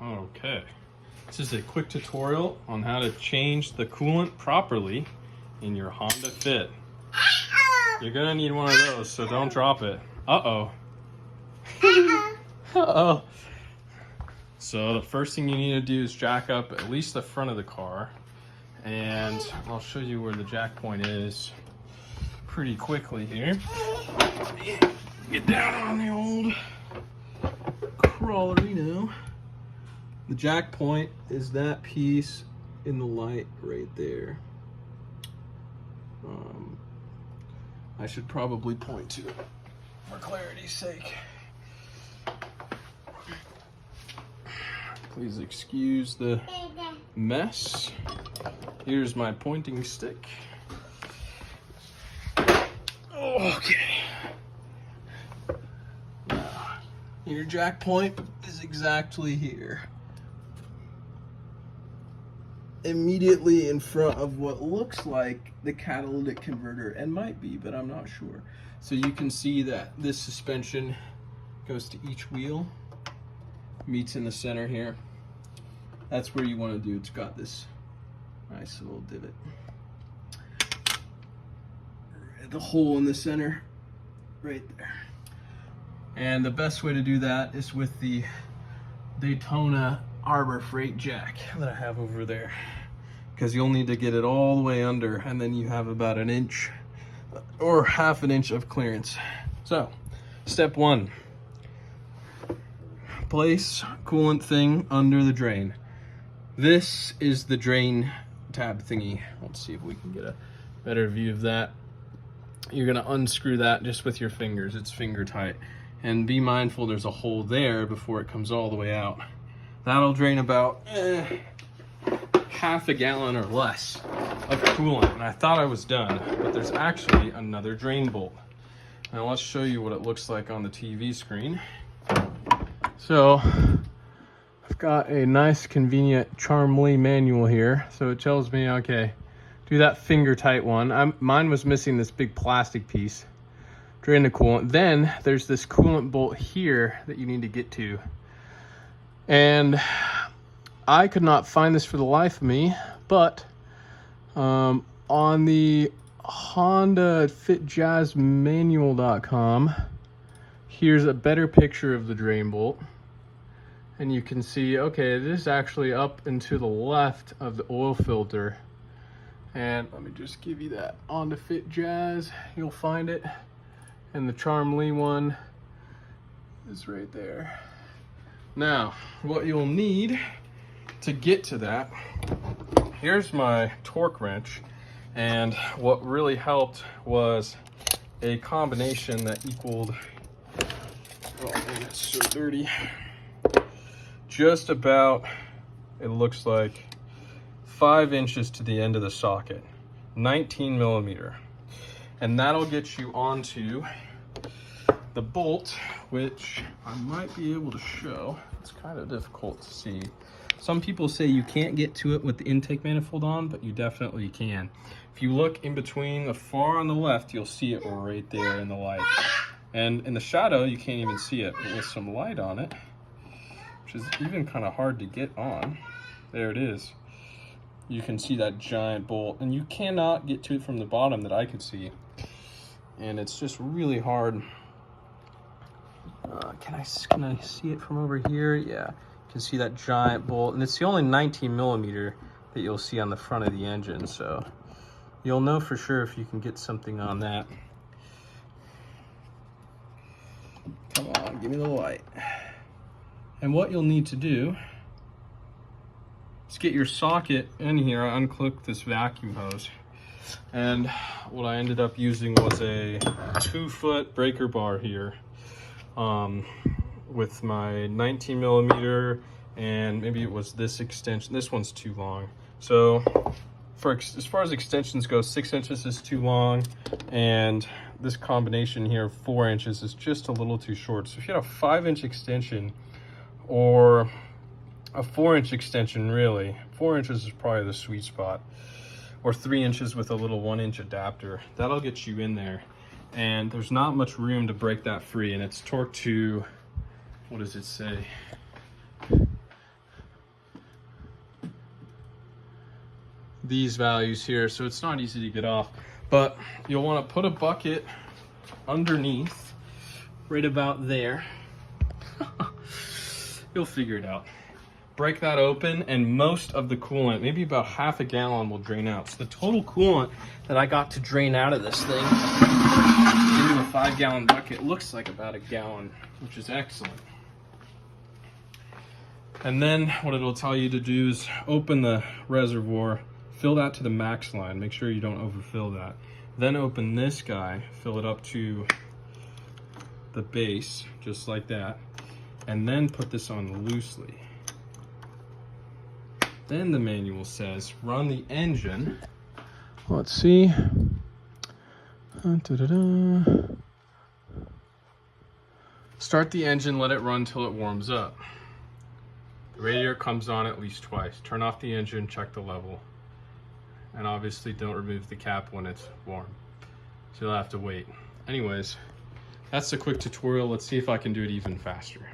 Okay, this is a quick tutorial on how to change the coolant properly in your Honda Fit. You're gonna need one of those, so don't drop it. Uh-oh. Uh-oh. So the first thing you need to do is jack up at least the front of the car, and I'll show you where the jack point is pretty quickly here. Get down on the old crawlerino. The jack point is that piece in the light right there. I should probably point to it for clarity's sake. Please excuse the mess. Here's my pointing stick. Okay. Now, your jack point is exactly here. Immediately in front of what looks like the catalytic converter, and might be, but I'm not sure. So you can see that this suspension goes to each wheel, meets in the center here. That's where you want to do. It's got this nice little divot. The hole in the center right there. And the best way to do that is with the Daytona Harbor Freight jack that I have over there, because you'll need to get it all the way under, and then you have about an inch or half an inch of clearance. So step one, place coolant thing under the drain. This is the drain tab thingy. Let's see if we can get a better view of that. You're gonna unscrew that just with your fingers. It's finger tight, and be mindful there's a hole there before it comes all the way out. That'll drain about half a gallon or less of coolant. And I thought I was done, but there's actually another drain bolt. Now let's show you what it looks like on the TV screen. So I've got a nice convenient Charmly manual here. So it tells me, okay, do that finger tight one. Mine was missing this big plastic piece. Drain the coolant. Then there's this coolant bolt here that you need to get to. And I could not find this for the life of me, but on the Honda Fit Jazz Manual.com, here's a better picture of the drain bolt. And you can see, okay, it is actually up and to the left of the oil filter. And let me just give you that. On the Fit Jazz, you'll find it. And the Charmly one is right there. Now, what you'll need to get to that, here's my torque wrench, and what really helped was a combination that equaled, oh man, it's so dirty, just about, it looks like 5 inches to the end of the socket, 19 millimeter, and that'll get you onto the bolt, which I might be able to show. It's kind of difficult to see. Some people say you can't get to it with the intake manifold on, but you definitely can. If you look in between the far on the left, you'll see it right there in the light. And in the shadow, you can't even see it, but with some light on it, which is even kind of hard to get on, there it is. You can see that giant bolt, and you cannot get to it from the bottom that I could see. And it's just really hard. Can I see it from over here? Yeah, you can see that giant bolt, and it's the only 19 millimeter that you'll see on the front of the engine, so you'll know for sure if you can get something on that. Come on, give me the light. And what you'll need to do is get your socket in here. I unclipped this vacuum hose, and what I ended up using was a 2-foot breaker bar here. With my 19 millimeter, and maybe it was this extension. This one's too long. So as far as extensions go, 6 inches is too long, and this combination here, 4 inches, is just a little too short. So if you had a 5-inch extension or a 4-inch extension, really, 4 inches is probably the sweet spot, or 3 inches with a little 1-inch adapter, that'll get you in there. And there's not much room to break that free, and it's torqued to, what does it say? these values here, so it's not easy to get off. But you'll want to put a bucket underneath, right about there. You'll figure it out. Break that open, and most of the coolant, maybe about half a gallon, will drain out. So the total coolant that I got to drain out of this thing into a 5-gallon bucket looks like about a gallon, which is excellent. And then what it'll tell you to do is open the reservoir, fill that to the max line. Make sure you don't overfill that. Then open this guy, fill it up to the base, just like that. And then put this on loosely. Then the manual says, run the engine. Let's see. Start the engine, let it run till it warms up. The radiator comes on at least twice. Turn off the engine, check the level. And obviously don't remove the cap when it's warm. So you'll have to wait. Anyways, that's a quick tutorial. Let's see if I can do it even faster.